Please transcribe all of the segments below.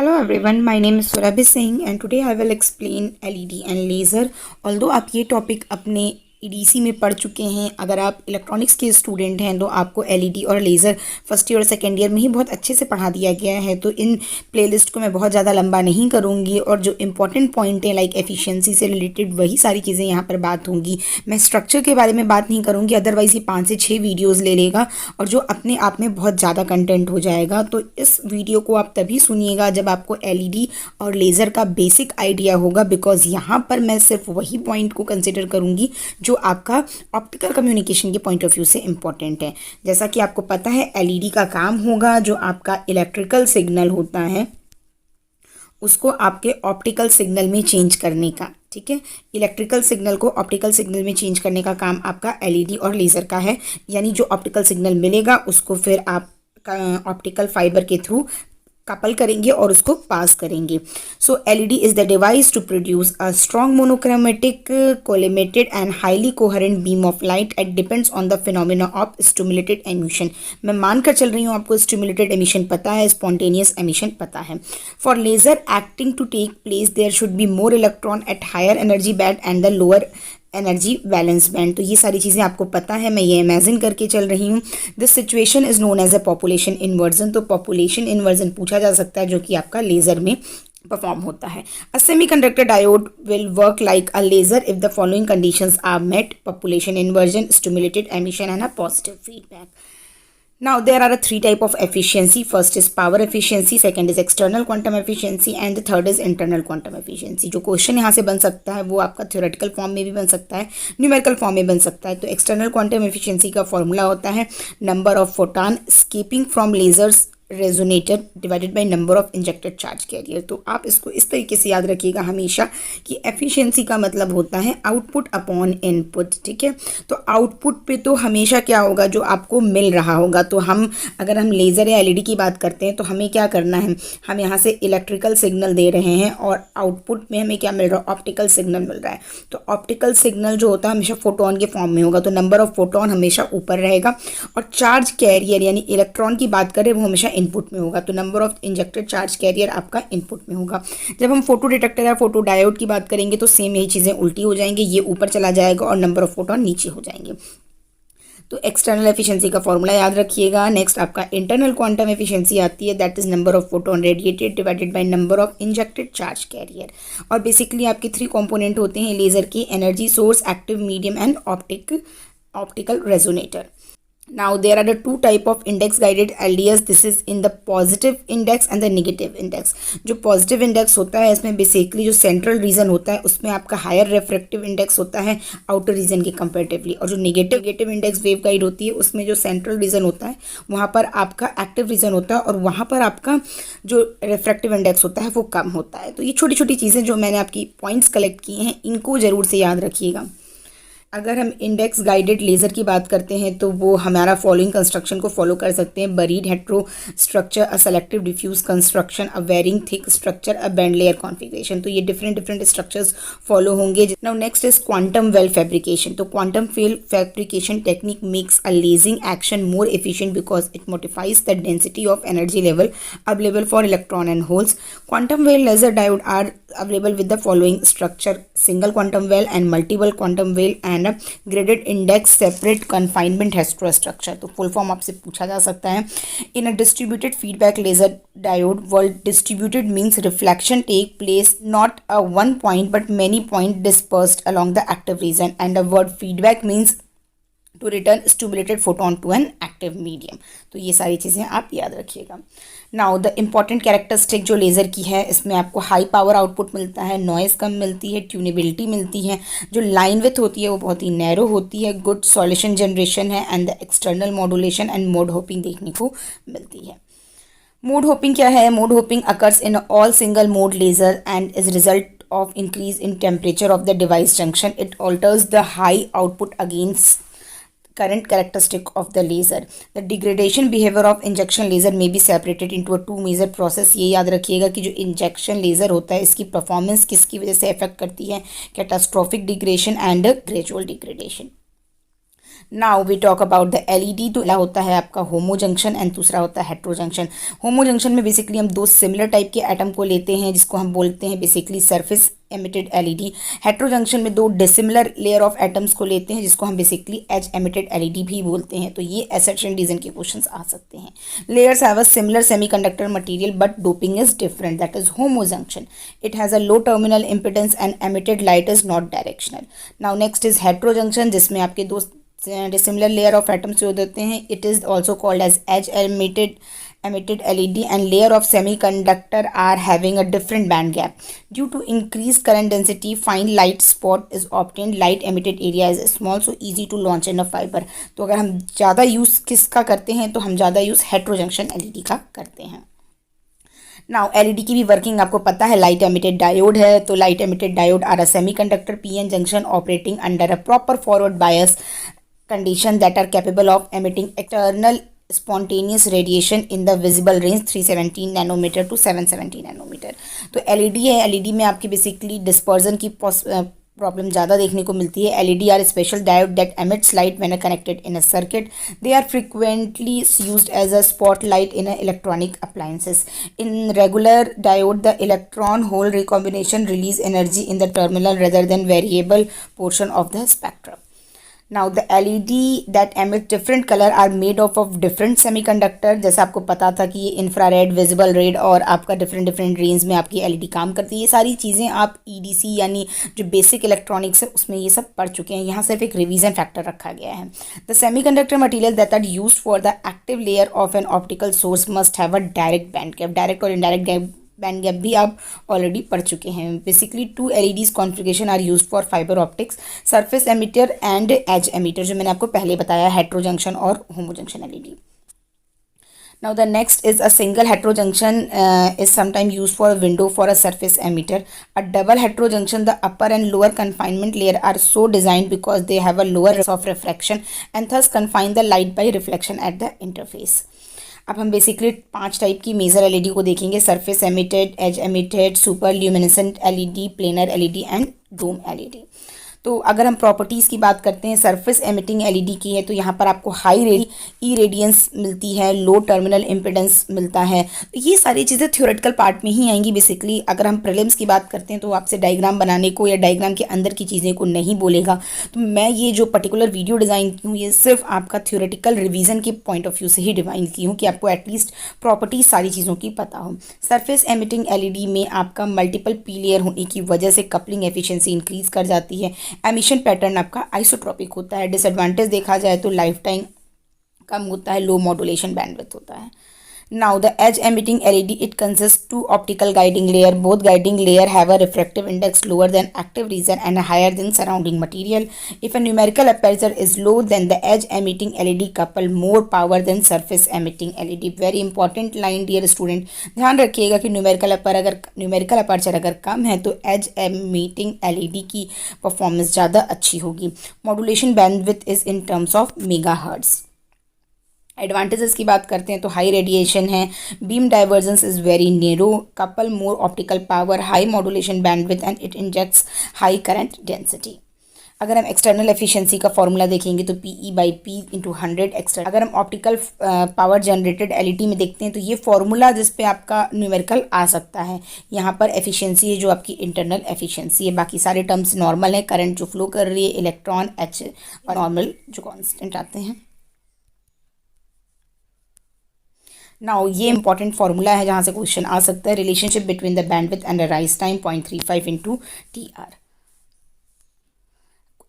Hello everyone, my name is Surabhi Singh and today I will explain LED and laser. Although आप ये topic अपने EDC में पढ़ चुके हैं, अगर आप इलेक्ट्रॉनिक्स के स्टूडेंट हैं तो आपको LED और लेज़र फर्स्ट ईयर और सेकेंड ईयर में ही बहुत अच्छे से पढ़ा दिया गया है। तो इन प्लेलिस्ट को मैं बहुत ज़्यादा लंबा नहीं करूँगी और जो इंपॉर्टेंट पॉइंट है लाइक एफिशिएंसी से रिलेटेड वही सारी चीज़ें यहाँ पर बात होंगी। मैं स्ट्रक्चर के बारे में बात नहीं करूँगी, अदरवाइज़ ये 5 से 6 वीडियोज़ ले लेगा और जो अपने आप में बहुत ज़्यादा कंटेंट हो जाएगा। तो इस वीडियो को आप तभी सुनिएगा जब आपको LED और लेज़र का बेसिक आइडिया होगा, बिकॉज यहाँ पर मैं सिर्फ वही पॉइंट को कंसिडर करूँगी जो आपका ऑप्टिकल कम्युनिकेशन के पॉइंट ऑफ व्यू से इम्पॉर्टेंट है। जैसा कि आपको पता है LED का काम होगा जो आपका इलेक्ट्रिकल सिग्नल होता है उसको आपके ऑप्टिकल सिग्नल में चेंज करने का। ठीक है, इलेक्ट्रिकल सिग्नल को ऑप्टिकल सिग्नल में चेंज करने का काम आपका LED और लेज़र का है। यानी जो ऑप्टिकल सिग्नल मिलेगा उसको फिर आप ऑप्टिकल फाइबर के थ्रू कपल करेंगे और उसको पास करेंगे। So LED is the device to produce a strong monochromatic collimated and highly coherent beam of light it depends on the phenomena of stimulated emission. मैं मानकर चल रही हूँ आपको स्टिमुलेटेड एमिशन पता है, स्पॉन्टेनियस एमिशन पता है। For laser acting to take place there should be more electron at higher energy band and the lower energy valence band. तो ये सारी चीज़ें आपको पता है, मैं ये इमेजिन करके चल रही हूँ। This situation is known as a population inversion. तो पॉपुलेशन इन्वर्जन पूछा जा सकता है जो कि आपका लेज़र में परफॉर्म होता है। A semiconductor diode will work like a laser if the following conditions are met: population inversion, stimulated emission and a positive feedback. Now there are 3 type of efficiency. First is power efficiency, second is external quantum efficiency and the third is internal quantum efficiency. जो question यहाँ से बन सकता है वो आपका theoretical form में भी बन सकता है, न्यूमेरिकल फॉर्म में बन सकता है। तो एक्सटर्नल क्वांटम एफिशिएंसी का फॉर्मूला होता है number of photon escaping from lasers resonator divided by number of injected charge carrier. तो आप इसको इस तरीके से याद रखिएगा हमेशा कि एफिशिएंसी का मतलब होता है आउटपुट अपॉन इनपुट। ठीक है, तो आउटपुट पे तो हमेशा क्या होगा, जो आपको मिल रहा होगा। तो अगर हम लेज़र या LED की बात करते हैं तो हमें क्या करना है, हम यहाँ से इलेक्ट्रिकल सिग्नल दे रहे हैं और आउटपुट में हमें क्या मिल रहा है, ऑप्टिकल सिग्नल मिल रहा है। तो ऑप्टिकल सिग्नल जो होता है हमेशा फोटोन के फॉर्म में होगा, तो नंबर ऑफ फोटोन हमेशा ऊपर रहेगा और चार्ज कैरियर यानी इलेक्ट्रॉन की बात करें वो हमेशा इनपुट में होगा। तो number of injected charge career आपका इनपुट में होगा। जब हम फोटो डिटेक्टर या फोटो डायोड की बात करेंगे तो सेम यही चीज़ें उल्टी हो जाएंगी, ये ऊपर चला जाएगा और नंबर ऑफ फोटोन नीचे हो जाएंगे। तो एक्सटर्नल एफिशिएंसी का फॉर्मूला याद रखिएगा। नेक्स्ट आपका इंटरनल क्वांटम एफिशिएंसी आती है, that is number of photon radiated divided by number of injected charge career. और बेसिकली आपके 3 कंपोनेंट होते हैं लेजर की: energy source, active medium and optical resonator. Now there are the 2 type of index guided LDS. This is in the positive index and the negative index. जो positive index होता है इसमें basically जो central region होता है उसमें आपका higher refractive index होता है आउटर रीजन के कंपेरेटिवली, और जो नेगेटिव इंडेक्स वेव गाइड होती है उसमें जो सेंट्रल रीजन होता है वहाँ पर आपका एक्टिव रीजन होता है और वहाँ पर आपका जो रिफ्रैक्टिव इंडेक्स होता है वो कम होता है। तो ये छोटी छोटी चीज़ें जो मैंने आपकी पॉइंट्स कलेक्ट किए हैं इनको ज़रूर से याद रखिएगा। अगर हम इंडेक्स गाइडेड लेज़र की बात करते हैं तो वो हमारा फॉलोइंग कंस्ट्रक्शन को फॉलो कर सकते हैं: buried hetero structure, a selective diffuse construction, a varying thick structure, a band layer configuration. तो ये डिफरेंट स्ट्रक्चर्स फॉलो होंगे। Now next is quantum well fabrication. तो quantum well fabrication technique makes a lasing action more efficient because it modifies the density of energy level available for electron and holes. Quantum well laser diode are available with the following structure: single quantum well and multiple quantum well and a graded index separate confinement heterostructure। तो full form आपसे पूछा जा सकता है। In a distributed feedback laser diode word, distributed means reflection take place not a one point but many point dispersed along the active region, and the word feedback means to return stimulated photon to an active medium. तो ये सारी चीज़ें आप याद रखिएगा। Now the important characteristic जो laser की है इसमें आपको हाई पावर आउटपुट मिलता है, नॉइज़ कम मिलती है, ट्यूनेबिलिटी मिलती है, जो लाइन विथ होती है वो बहुत ही नैरो होती है, गुड सॉल्यूशन जनरेशन है and the external modulation and mode hopping देखने को मिलती है। मोड होपिंग क्या है? Mode hopping occurs in all single mode laser and is result of increase in temperature of the device junction. It alters the high output against current characteristic of the laser. The degradation behavior of injection laser may be separated into a 2 major process। ये याद रखिएगा कि जो injection laser होता है इसकी performance किसकी वजह से अफेक्ट करती है: catastrophic degradation and gradual degradation. Now we talk about the LED. तो पहला होता है आपका होमो जंक्शन एंड दूसरा होता है हेट्रो जंक्शन। होमो जंक्शन में बेसिकली हम दो सिमिलर टाइप के एटम को लेते हैं जिसको हम बोलते हैं basically surface emitted LED. Hetero junction में दो डिसिमिलर लेयर ऑफ एटम्स को लेते हैं जिसको हम बेसिकली एज एमिटेड एलईडी भी बोलते हैं। तो ये असर्शन डिवीजन के क्वेश्चंस आ सकते हैं। Layers have a similar semiconductor material but doping is different, that is homo junction. It has a low terminal impedance and emitted light is not directional. Now next is hetero junction जिसमें आपके दो dissimilar layer of atoms जो देते हैं. It is also called as edge emitted LED, and layer of semiconductor are having a different band gap. Due to increased current density, fine light spot is obtained. Light emitted area is small, so easy to launch in a fiber. तो अगर हम ज़्यादा use किसका करते हैं तो हम ज़्यादा यूज़ हेट्रोजंक्शन LED का करते हैं. नाउ एलईडी की भी वर्किंग आपको पता है. लाइट एमिटेड डायोड है, तो light emitted diode are a semiconductor PN junction operating under a proper forward bias condition that are capable of emitting external spontaneous radiation in the visible range 317 nanometre to 770 nanometre. तो LED है, LED में आपकी basically dispersion की problem ज़्यादा देखने को मिलती है. LED are special diode that emits light when connected in a circuit. They are frequently used as a spot light in electronic appliances. In regular diode the electron hole recombination release energy in the terminal rather than variable portion of the spectrum. Now the LED that emit different color are made of different semiconductor. जैसा आपको पता था कि ये infrared, visible red और आपका different range में आपकी LED काम करती है. ये सारी चीज़ें आप EDC यानी जो बेसिक इलेक्ट्रॉनिक्स है उसमें ये सब पढ़ चुके हैं. यहाँ सिर्फ एक रिवीजन फैक्टर रखा गया है. The semiconductor material that are used for the active layer of an optical source must have a direct band gap. Direct और इनडायरेक्ट बैंड गैप भी आप ऑलरेडी पढ़ चुके हैं. Basically 2 LEDs configuration are used for fibre optics, surface emitter and edge emitter, जो मैंने आपको पहले बताया हेट्रो जंक्शन और homo junction LED. Now the next is a single heterojunction is sometimes used for a window for a surface emitter. A double heterojunction, the upper and lower confinement layer are so designed because they have a lower risk of refraction and thus confine the light by reflection at the interface. अब हम basically 5 type की major LED को देखेंगे. Surface emitted, edge emitted, super luminescent LED, planar LED and dome LED. तो अगर हम properties की बात करते हैं सरफेस एमिटिंग एलईडी की है तो यहाँ पर आपको हाई रेडियंस मिलती है, लो टर्मिनल इम्पिडेंस मिलता है. तो ये सारी चीज़ें थ्योरेटिकल पार्ट में ही आएंगी. बेसिकली अगर हम प्रीलिम्स की बात करते हैं तो आपसे डायग्राम बनाने को या डायग्राम के अंदर की चीज़ें को नहीं बोलेगा. तो मैं ये जो पर्टिकुलर वीडियो डिज़ाइन की हूँ ये सिर्फ आपका थ्योरेटिकल रिवीजन के पॉइंट ऑफ व्यू से ही डिज़ाइन की हूँ कि आपको एटलीस्ट प्रॉपर्टीज सारी चीज़ों की पता हो. सरफेस एमिटिंग एलईडी में आपका मल्टीपल पी लेयर होने की वजह से कपलिंग एफिशिएंसी इंक्रीज कर जाती है. एमिशन पैटर्न आपका आइसोट्रॉपिक होता है. डिसएडवांटेज देखा जाए तो लाइफ टाइम कम होता है, लो मॉड्यूलेशन बैंडविड्थ होता है. Now the edge emitting LED it consist 2 optical guiding layer. Both guiding layer have a refractive index lower than active region and higher than surrounding material. If a numerical aperture is low then the edge emitting LED couple more power than surface emitting LED. Very important line dear student, ध्यान रखिएगा कि numerical aperture अगर कम है तो edge emitting LED की performance ज़्यादा अच्छी होगी. Modulation bandwidth is in terms of megahertz. Advantages की बात करते हैं तो हाई रेडिएशन है, beam divergence is very narrow, couple more optical power, high modulation bandwidth and it injects high current density. अगर हम एक्सटर्नल एफिशिएंसी का फॉर्मूला देखेंगे तो PE/P × 100 एक्सटर्नल. अगर हम ऑप्टिकल पावर जनरेटेड एलईडी में देखते हैं तो ये फॉर्मूला जिस पे आपका न्यूमेरिकल आ सकता है. यहाँ पर एफिशिएंसी है जो आपकी इंटरनल एफिशिएंसी है, बाकी सारे टर्म्स नॉर्मल है. करंट जो फ्लो कर रही है, इलेक्ट्रॉन, एच और नॉर्मल जो कॉन्स्टेंट आते हैं. नाउ ये इंपॉर्टेंट फार्मूला है जहाँ से क्वेश्चन आ सकता है. Relationship between the bandwidth and the rise time 0.35 × TR.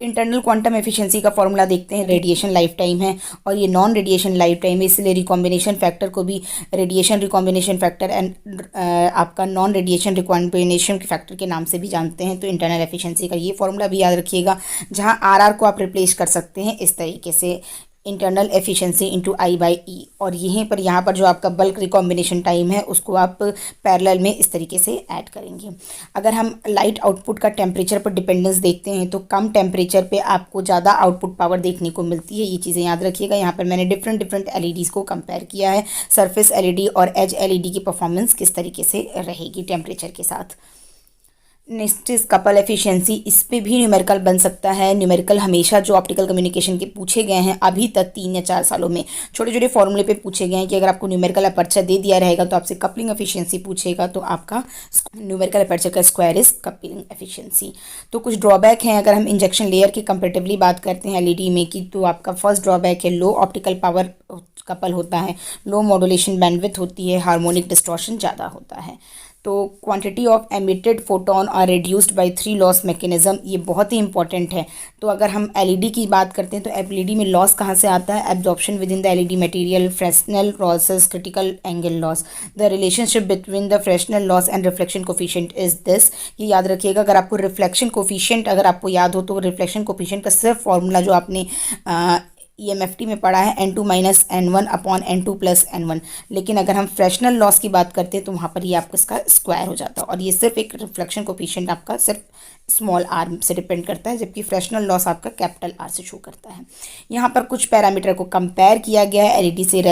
Internal quantum efficiency का फॉर्मूला देखते हैं. रेडिएशन लाइफ टाइम है और ये नॉन रेडिएशन लाइफ टाइम है, इसलिए रिकॉम्बिनेशन फैक्टर को भी रेडिएशन रिकॉम्बिनेशन फैक्टर एंड आपका नॉन रेडिएशन रिकॉम्बिनेशन फैक्टर के नाम से भी जानते हैं. तो इंटरनल एफिशिएंसी का ये फॉर्मूला भी याद रखिएगा, जहाँ RR को आप रिप्लेस कर सकते हैं इस तरीके से, इंटरनल एफिशिएंसी × I/E. और यहाँ पर जो आपका बल्क रिकॉम्बिनेशन टाइम है उसको आप पैरेलल में इस तरीके से ऐड करेंगे. अगर हम लाइट आउटपुट का टेम्परेचर पर डिपेंडेंस देखते हैं तो कम टेम्परेचर पे आपको ज़्यादा आउटपुट पावर देखने को मिलती है. ये चीज़ें याद रखिएगा. यहाँ पर मैंने डिफरेंट LEDs को कंपेयर किया है. सरफेस LED और एज LED की परफॉर्मेंस किस तरीके से रहेगी टेम्परेचर के साथ. Next is couple efficiency. इस पे भी न्यूमेरिकल बन सकता है। न्यूमेरिकल हमेशा जो ऑप्टिकल कम्युनिकेशन के पूछे गए हैं अभी तक 3 या 4 सालों में, छोटे छोटे फॉर्मूले पे पूछे गए हैं कि अगर आपको न्यूमेरिकल अपर्चर दे दिया रहेगा तो आपसे कपलिंग एफिशिएंसी पूछेगा, तो आपका न्यूमेरिकल अपर्चर का स्क्वायर इज कपलिंग एफिशिएंसी। तो कुछ ड्रॉबैक हैं अगर हम इंजेक्शन लेयर की कंपेरेटिवली बात करते हैं एलईडी में की, तो आपका फर्स्ट ड्रॉबैक है लो ऑप्टिकल पावर कपल होता है, लो मॉड्यूलेशन बैंडविड्थ होती है, हार्मोनिक डिस्टॉर्शन ज़्यादा होता है। तो quantity of emitted photon are reduced by 3 loss mechanism, ये बहुत ही इंपॉर्टेंट है। तो अगर हम एलईडी की बात करते हैं तो एलईडी में लॉस कहाँ से आता है? Absorption with in the LED material, Fresnel losses, critical angle loss. The relationship between the Fresnel loss and reflection coefficient is this. ये याद रखिएगा, अगर आपको रिफ्लेक्शन कोफिशिएंट अगर आपको याद हो तो रिफ्लेक्शन कोफिशिएंट का सिर्फ फॉर्मूला जो आपने EMFT में पढ़ा है N2 minus N1 upon N2 plus N1, लेकिन अगर हम फ्रेक्शनल लॉस की बात करते हैं तो वहाँ पर ये आपका इसका स्क्वायर हो जाता है, और ये सिर्फ एक रिफ्लेक्शन कोफिशिएंट आपका सिर्फ स्मॉल आर से डिपेंड करता है, जबकि फ्रेक्शनल लॉस आपका कैपिटल आर से शो करता है। यहाँ पर कुछ पैरामीटर को कंपेयर किया गया है एलईडी से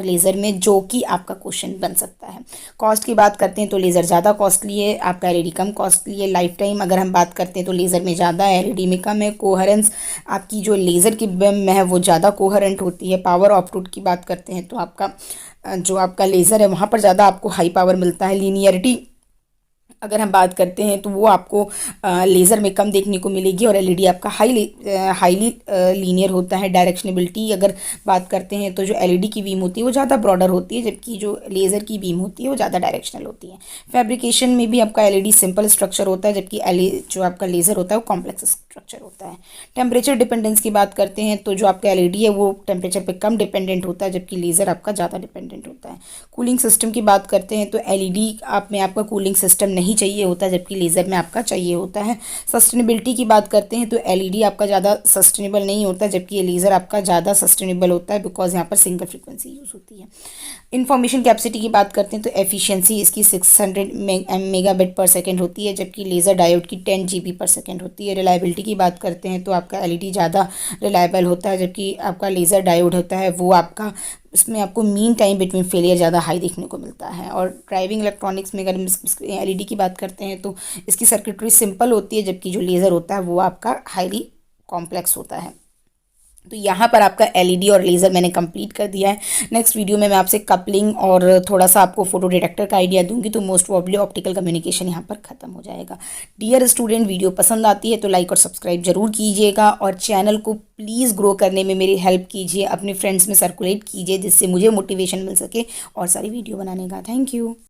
लेज़र में, जो कि आपका क्वेश्चन बन सकता है। कॉस्ट की बात करते हैं तो लेज़र ज़्यादा कॉस्टली है, आपका एलईडी कम कॉस्टली है। लाइफ टाइम अगर हम बात करते हैं तो लेज़र में ज़्यादा है, एलईडी में कम है। कोहेरेंस आपकी जो लेज़र की बिम में है वो ज़्यादा कोहेरेंट होती है। पावर आउटपुट की बात करते हैं तो आपका जो आपका लेज़र है वहाँ पर ज़्यादा आपको हाई पावर मिलता है। लीनियरिटी अगर हम बात करते हैं तो वो आपको लेज़र में कम देखने को मिलेगी, और एलईडी आपका हाईली लीनियर होता है। डायरेक्शनेबिलिटी अगर बात करते हैं तो जो एलईडी की बीम होती है वो ज़्यादा ब्रॉडर होती है, जबकि जो लेज़र की बीम होती है वो ज़्यादा डायरेक्शनल होती है। फैब्रिकेशन में भी आपका एलईडी सिंपल स्ट्रक्चर होता है, जबकि जो आपका लेज़र होता है वो कॉम्प्लेक्स स्ट्रक्चर होता है। टेम्परेचर डिपेंडेंस की बात करते हैं तो जो आपका एलईडी है वो टेम्परेचर पे कम डिपेंडेंट होता है, जबकि लेज़र आपका ज़्यादा डिपेंडेंट होता है। कूलिंग सिस्टम की बात करते हैं तो एलईडी में आपका कूलिंग सिस्टम नहीं चाहिए होता, जबकि लेज़र में आपका चाहिए होता है। सस्टेनेबिलिटी की बात करते हैं तो एलईडी आपका ज़्यादा सस्टेनेबल नहीं होता, जबकि ये लेज़र आपका ज़्यादा सस्टेनेबल होता है, बिकॉज यहाँ पर सिंगल फ्रीक्वेंसी यूज़ होती है। इन्फॉर्मेशन कैपेसिटी की बात करते हैं तो एफिशिएंसी इसकी 600 मेगाबिट पर सेकेंड होती है, जबकि लेज़र डायोड की 10 GB पर सेकेंड होती है। रिलायबिलिटी की बात करते हैं तो आपका एलईडी ज़्यादा रिलायबल होता है, जबकि आपका लेज़र डायोड होता है वो आपका इसमें आपको मीन टाइम बिटवीन फेलियर ज़्यादा हाई देखने को मिलता है। और ड्राइविंग इलेक्ट्रॉनिक्स में अगर एलईडी की बात करते हैं तो इसकी सर्किटरी सिंपल होती है, जबकि जो लेज़र होता है वो आपका हाईली कॉम्प्लेक्स होता है। तो यहाँ पर आपका एलईडी और लेज़र मैंने कंप्लीट कर दिया है। नेक्स्ट वीडियो में मैं आपसे कपलिंग और थोड़ा सा आपको फोटो डिटेक्टर का आइडिया दूंगी, तो मोस्ट प्रॉब्ली ऑप्टिकल कम्युनिकेशन यहाँ पर खत्म हो जाएगा। डियर स्टूडेंट, वीडियो पसंद आती है तो लाइक और सब्सक्राइब जरूर कीजिएगा, और चैनल को प्लीज़ ग्रो करने में मेरी हेल्प कीजिए, अपने फ्रेंड्स में सर्कुलेट कीजिए, जिससे मुझे मोटिवेशन मिल सके और सारी वीडियो बनाने का। Thank you.